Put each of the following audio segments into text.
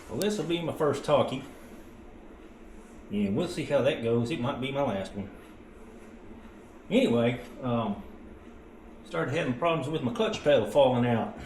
Well, this will be my first talkie, and we'll see how that goes. It might be my last one. Anyway, started having problems with my clutch pedal falling out,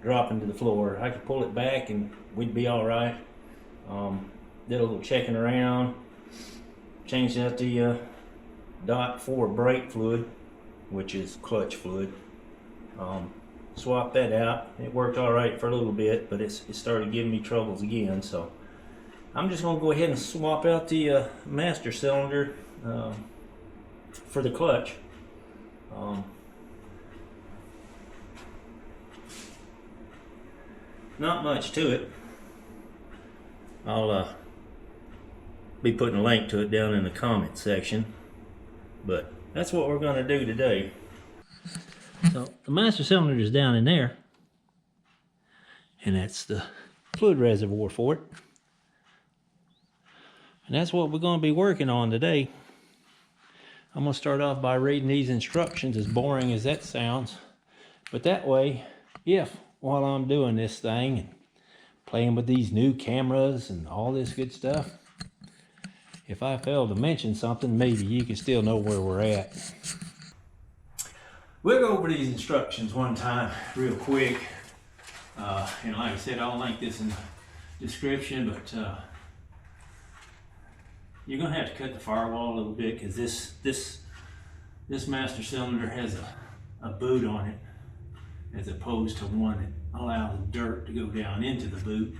dropping to the floor. I could pull it back and we'd be all right. Did a little checking around, changed out the dot for brake fluid, which is clutch fluid. Swapped that out. It worked all right for a little bit, but it started giving me troubles again. So I'm just going to go ahead and swap out the master cylinder for the clutch. Not much to it. I'll be putting a link to it down in the comment section, but that's what we're going to do today. So the master cylinder is down in there, and that's the fluid reservoir for it, and that's what we're going to be working on today. I'm going to start off by reading these instructions, as boring as that sounds, but that way, if while I'm doing this thing and playing with these new cameras and all this good stuff, if I fail to mention something, maybe you can still know where we're at. We'll go over these instructions one time real quick, and like I said, I'll link this in the description, but you're going to have to cut the firewall a little bit, because this master cylinder has a boot on it, as opposed to one that allows dirt to go down into the boot.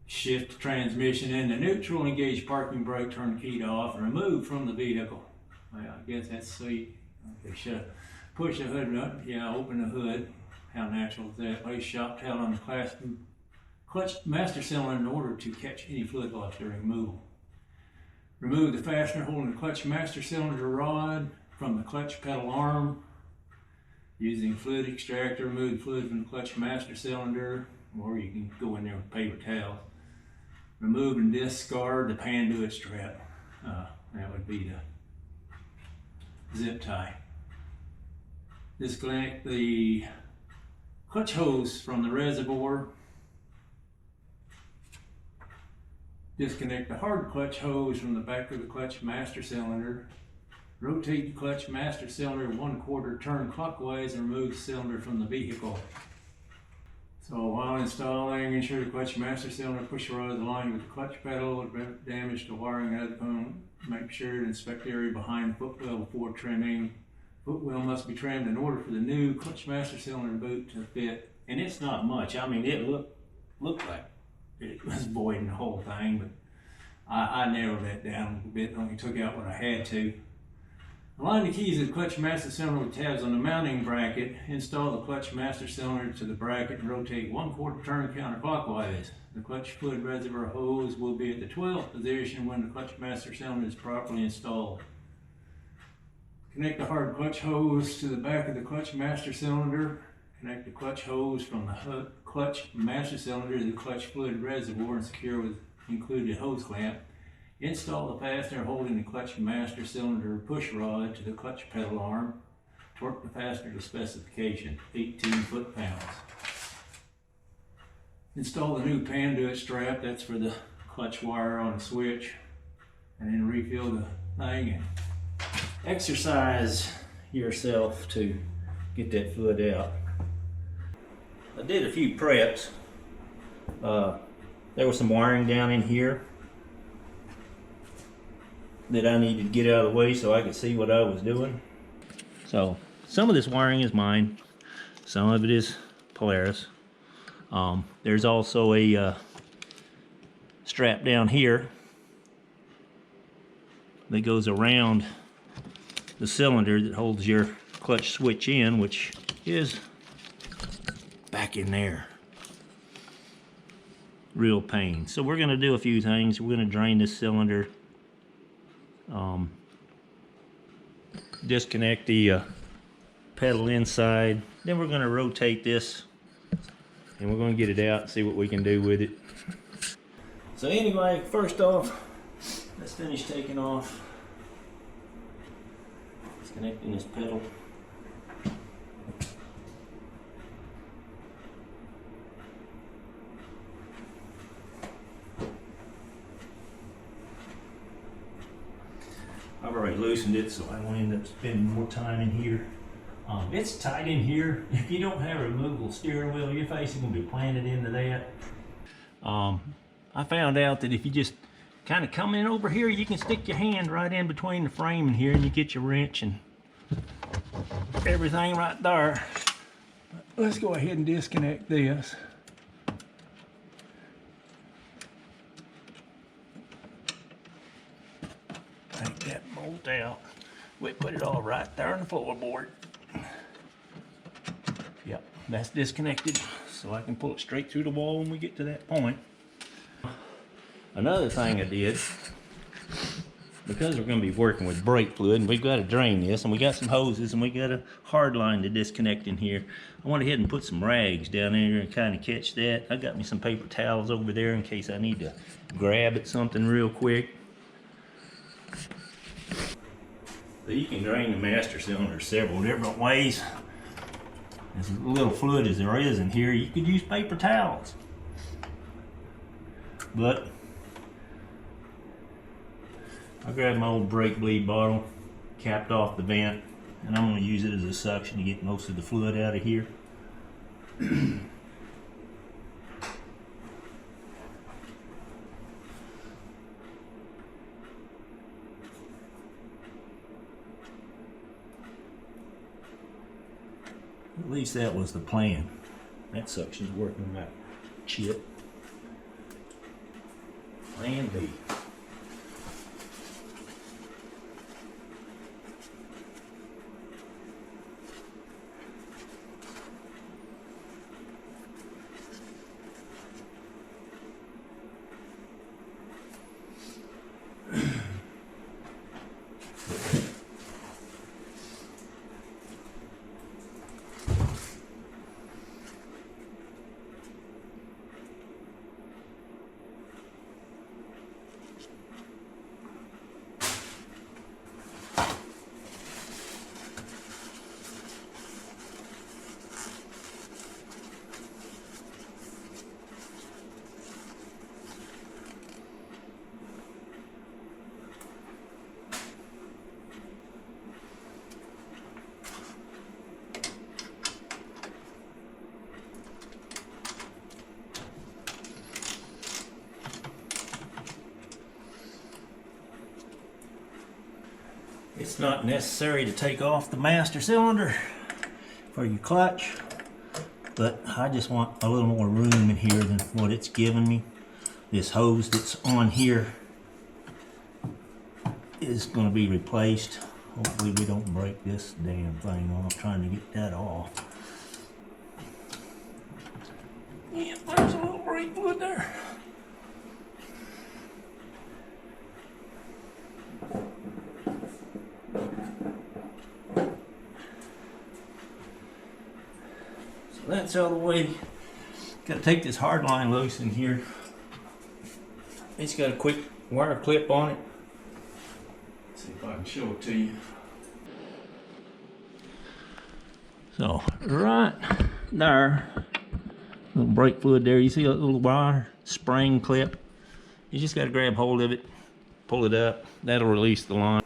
Shift the transmission into neutral, engage parking brake, turn the key to off, and remove from the vehicle. Well, I guess that's sweet. Okay, shut. Push the hood up. Yeah, open the hood. How natural is that? Place shop tail on the clutch master cylinder in order to catch any fluid loss during removal. Remove the fastener holding the clutch master cylinder rod from the clutch pedal arm. Using fluid extractor, remove the fluid from the clutch master cylinder, or you can go in there with paper towel. Remove and discard the panduit strap. That would be the zip tie. Disconnect the clutch hose from the reservoir. Disconnect the hard clutch hose from the back of the clutch master cylinder. Rotate the clutch master cylinder 1/4 turn clockwise and remove the cylinder from the vehicle. So while installing, ensure the clutch master cylinder push rod is aligned with the clutch pedal. Prevent damage to wiring and other components. Make sure to inspect the area behind the footwell before trimming. Footwell must be trimmed in order for the new clutch master cylinder boot to fit. And it's not much. I mean, it looked like it was voiding the whole thing, but I narrowed that down a little bit. Only took out what I had to. Align the keys of the clutch master cylinder with tabs on the mounting bracket. Install the clutch master cylinder to the bracket and rotate 1/4 turn counterclockwise. The clutch fluid reservoir hose will be at the 12th position when the clutch master cylinder is properly installed. Connect the hard clutch hose to the back of the clutch master cylinder. Connect the clutch hose from the clutch master cylinder to the clutch fluid reservoir and secure with included hose clamp. Install the fastener holding the clutch master cylinder push rod to the clutch pedal arm. Torque the fastener to specification, 18 foot-pounds. Install the new panduit strap, that's for the clutch wire on the switch, and then refill the thing and exercise yourself to get that fluid out. I did a few preps. There was some wiring down in here that I needed to get out of the way so I could see what I was doing. So some of this wiring is mine, some of it is Polaris. There's also a strap down here that goes around the cylinder that holds your clutch switch in, which is back in there. Real pain. So we're going to do a few things. We're going to drain this cylinder, disconnect the pedal inside, then we're going to rotate this and we're going to get it out and see what we can do with it. So anyway, first off, let's finish taking off, disconnecting this pedal. loosened it so I won't end up spending more time in here. It's tight in here. If you don't have a removable steering wheel, your face is going to be planted into that. I found out that if you just kind of come in over here, you can stick your hand right in between the frame and here, and you get your wrench and everything right there. Let's go ahead and disconnect this. Take that bolt out. We put it all right there on the floorboard. Yep, that's disconnected, so I can pull it straight through the wall when we get to that point. Another thing I did, because we're going to be working with brake fluid and we've got to drain this and we got some hoses and we got a hard line to disconnect in here, I went ahead and put some rags down there and kind of catch that. I got me some paper towels over there in case I need to grab at something real quick. So you can drain the master cylinder several different ways. As little fluid as there is in here, you could use paper towels. But I grabbed my old brake bleed bottle, capped off the vent, and I'm going to use it as a suction to get most of the fluid out of here. At least that was the plan. That suction's working like chip. Plan B. It's not necessary to take off the master cylinder for your clutch, but I just want a little more room in here than what it's giving me. This hose that's on here is going to be replaced. Hopefully we don't break this damn thing off trying to get that off. Yeah, there's a little brake fluid there. That's out of the way. Got to take this hard line loose in here. It's got a quick wire clip on it. Let's see if I can show it to you. So right there, little brake fluid there. You see that little wire spring clip? You just got to grab hold of it, pull it up. That'll release the line.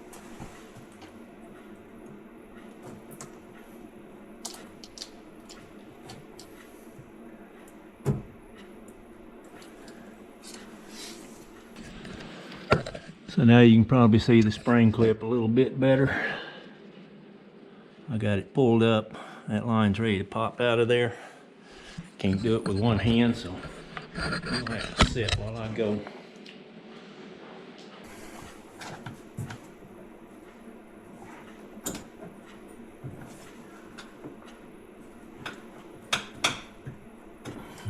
So now you can probably see the spring clip a little bit better. I got it pulled up. That line's ready to pop out of there. Can't do it with one hand, so you'll have to sit while I go.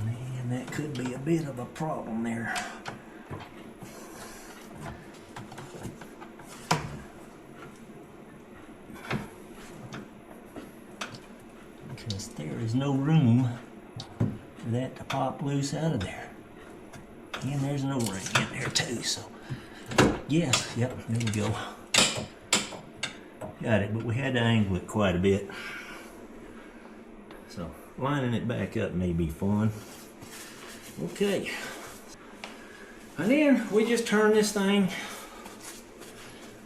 Man, that could be a bit of a problem there. Because there is no room for that to pop loose out of there. And there's an O-ring in there too, so yeah, yep, there we go. Got it, but we had to angle it quite a bit. So lining it back up may be fun. Okay. And then we just turn this thing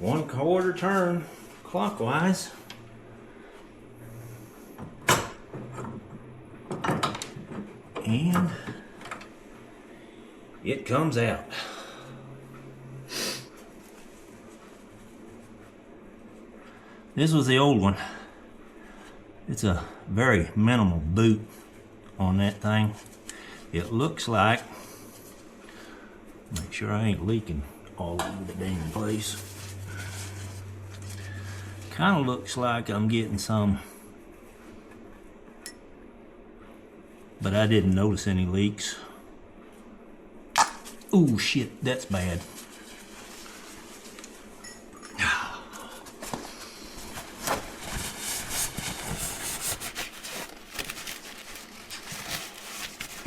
1/4 turn clockwise. And it comes out. This was the old one. It's a very minimal boot on that thing. It looks like, make sure I ain't leaking all over the dang place. Kind of looks like I'm getting some, but I didn't notice any leaks. Oh shit, that's bad.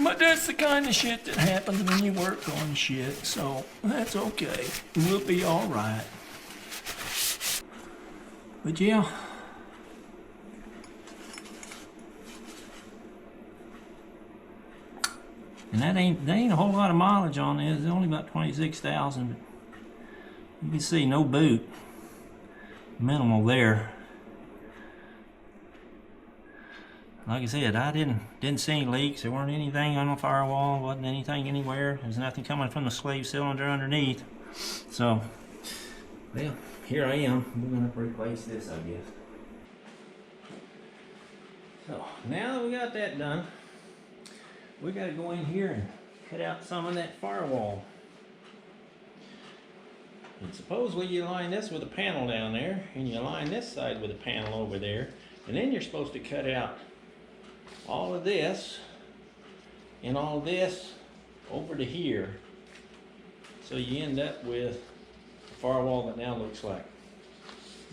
But that's the kind of shit that happens when you work on shit, so that's okay. We'll be all right. But yeah. And there ain't a whole lot of mileage on this. It's only about 26,000. But you can see no boot. Minimal there. Like I said, I didn't see any leaks. There weren't anything on the firewall. Wasn't anything anywhere. There's nothing coming from the slave cylinder underneath. So, well, here I am. We're gonna replace this, I guess. So now that we got that done, we got to go in here and cut out some of that firewall. And supposedly you line this with a panel down there, and you line this side with a panel over there, and then you're supposed to cut out all of this and all of this over to here, so you end up with a firewall that now looks like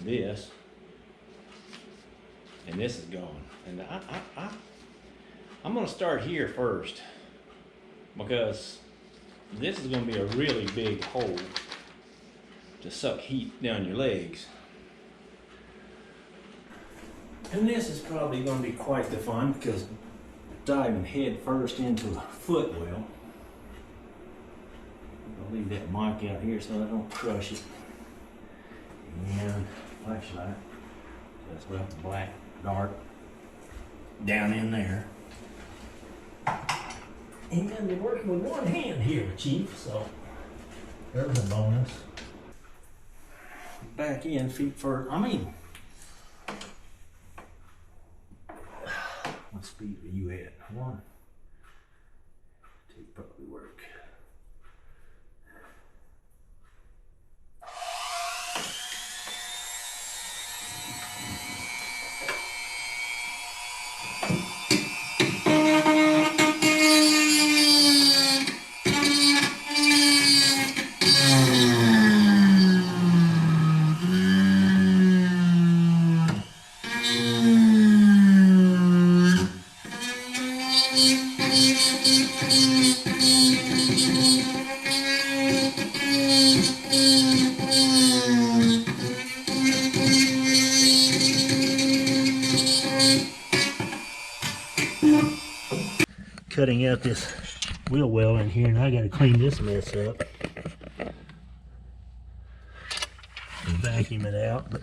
this, and this is gone. And I'm going to start here first, because this is going to be a really big hole to suck heat down your legs. And this is probably going to be quite the fun, because diving head first into a footwell. I'll leave that mic out here so I don't crush it. And flashlight, that's well, black dart down in there. And you're working with one hand here, Chief, so there's a bonus. Back in, feet first. I mean, what speed are you at? 1, 2 probably work. Cutting out this wheel well in here, and I gotta clean this mess up and vacuum it out. But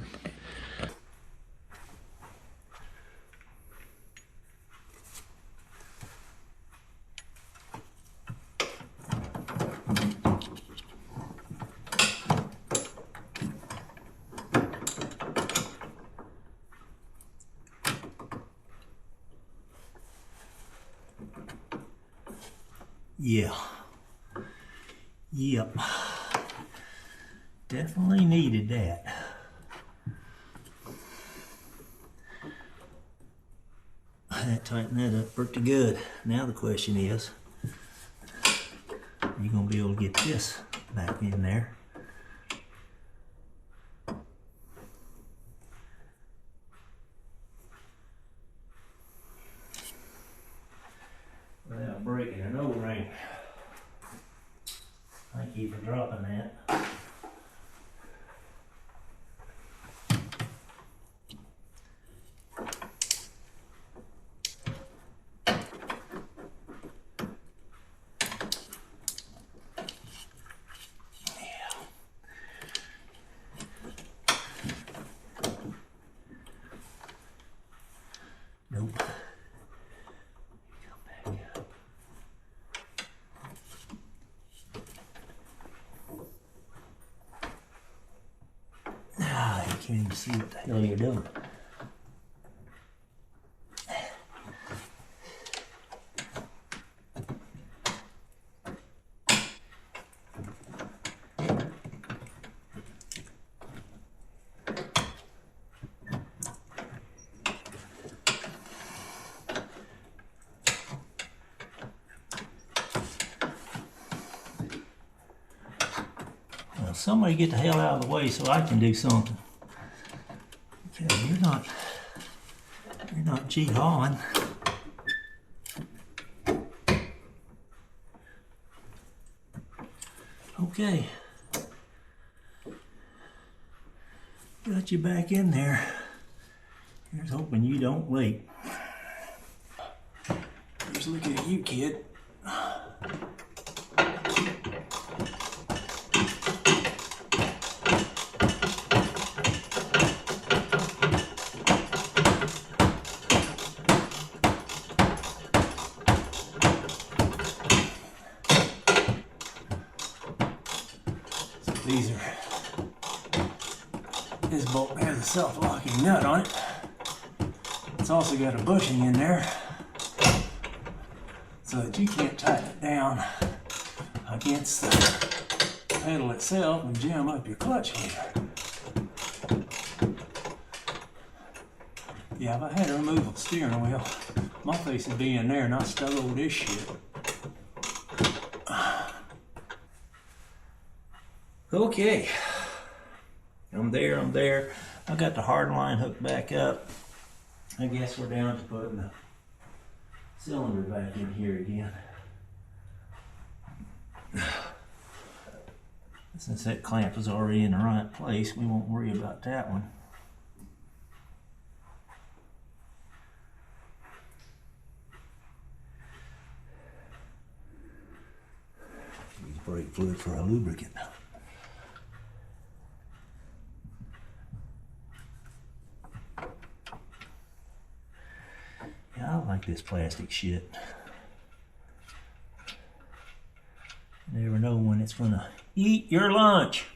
yeah, yep, definitely needed that. That tightened that up pretty good. Now the question is, you're gonna be able to get this back in there. Without breaking an O-ring. Thank you for dropping that. Nope. Come back up. Ah, you can't even see what the hell you're doing. Well, somebody get the hell out of the way so I can do something. Okay, you're not G-hawing. Okay. Got you back in there. Here's hoping you don't leak. Here's looking at you, kid. These are, this bolt has a self-locking nut on it. It's also got a bushing in there so that you can't tighten it down against the pedal itself and jam up your clutch here. Yeah, if I had a removable steering wheel, my face would be in there, not stuck over this shit. Okay, I'm there. I got the hard line hooked back up. I guess we're down to putting the cylinder back in here again. Since that clamp was already in the right place, we won't worry about that one. Use brake fluid for a lubricant. I don't like this plastic shit. You never know when it's gonna eat your lunch.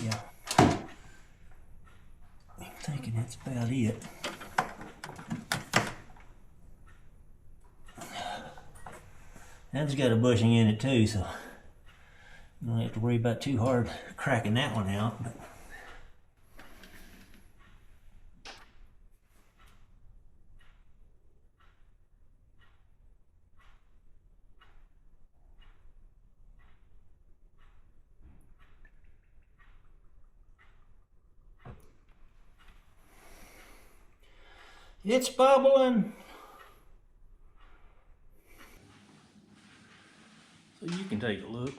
Yeah. I'm thinking that's about it. That's got a bushing in it too, so you don't have to worry about too hard cracking that one out. But it's bubbling. So you can take a look.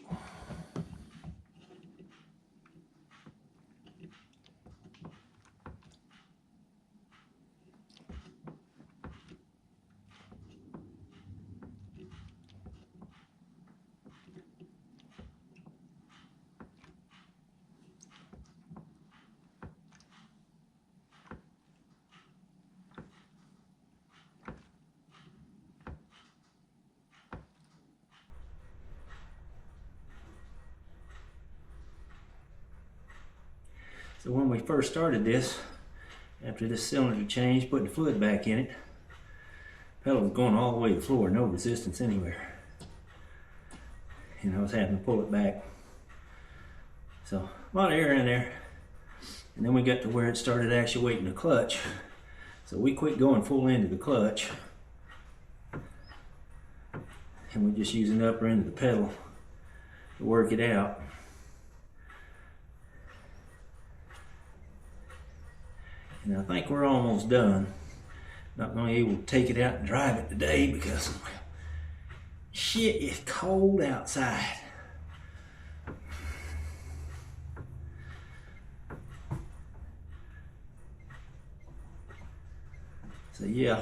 So when we first started this, after this cylinder changed, putting the fluid back in it, pedal was going all the way to the floor, no resistance anywhere. And I was having to pull it back. So a lot of air in there. And then we got to where it started actuating the clutch. So we quit going full into the clutch. And we're just using the upper end of the pedal to work it out. And I think we're almost done. Not going to be able to take it out and drive it today because shit is cold outside. So yeah,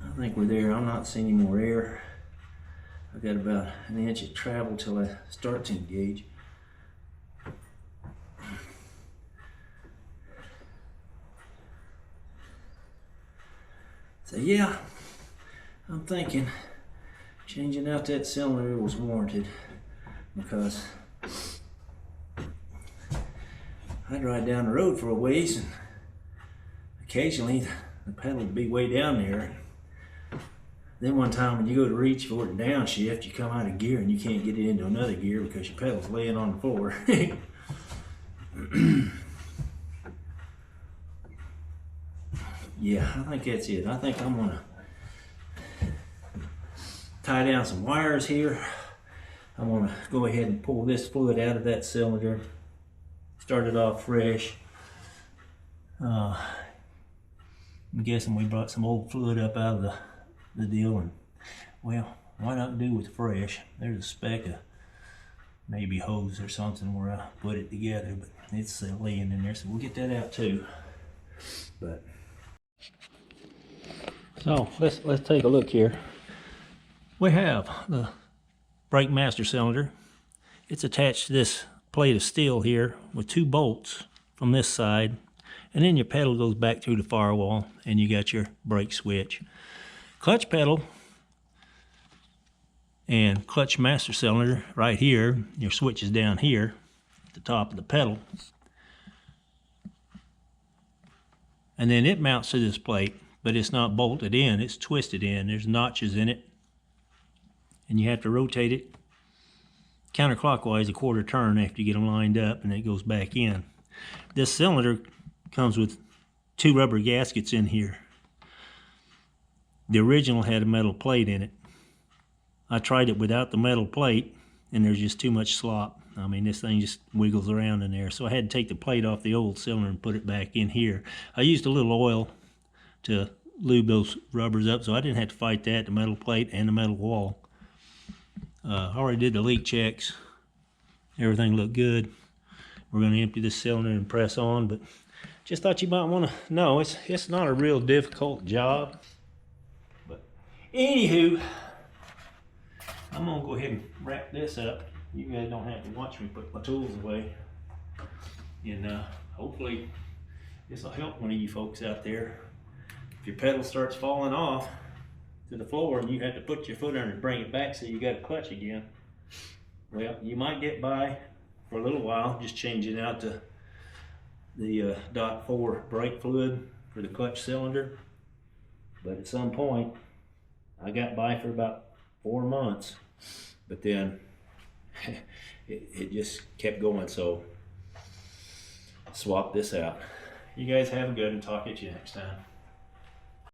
I think we're there. I'm not seeing any more air. I've got about an inch of travel till I start to engage. So yeah, I'm thinking changing out that cylinder was warranted, because I'd ride down the road for a ways and occasionally the pedal would be way down there. Then one time when you go to reach for it and downshift, you come out of gear and you can't get it into another gear because your pedal's laying on the floor. Yeah, I think that's it. I think I'm gonna tie down some wires here. I'm gonna go ahead and pull this fluid out of that cylinder, start it off fresh. I'm guessing we brought some old fluid up out of the deal, and well, why not do with fresh? There's a speck of maybe hose or something where I put it together, but it's laying in there, so we'll get that out too. But so let's take a look here. We have the brake master cylinder. It's attached to this plate of steel here with 2 bolts from this side, and then your pedal goes back through the firewall and you got your brake switch. Clutch pedal and clutch master cylinder right here. Your switch is down here at the top of the pedal, and then it mounts to this plate, but it's not bolted in, it's twisted in. There's notches in it, and you have to rotate it counterclockwise a quarter turn after you get them lined up, and it goes back in. This cylinder comes with 2 rubber gaskets in here. The original had a metal plate in it. I tried it without the metal plate, and there's just too much slop. I mean, this thing just wiggles around in there. So I had to take the plate off the old cylinder and put it back in here. I used a little oil to lube those rubbers up, so I didn't have to fight that, the metal plate and the metal wall. I already did the leak checks. Everything looked good. We're going to empty this cylinder and press on, but just thought you might want to know it's not a real difficult job. But anywho, I'm going to go ahead and wrap this up. You guys don't have to watch me put my tools away. And hopefully this will help one of you folks out there. If your pedal starts falling off to the floor and you have to put your foot under and bring it back so you got a clutch again, well, you might get by for a little while just changing out the .4 brake fluid for the clutch cylinder. But at some point, I got by for about 4 months, but then it just kept going, so swap this out. You guys have a good one. Talk at you next time.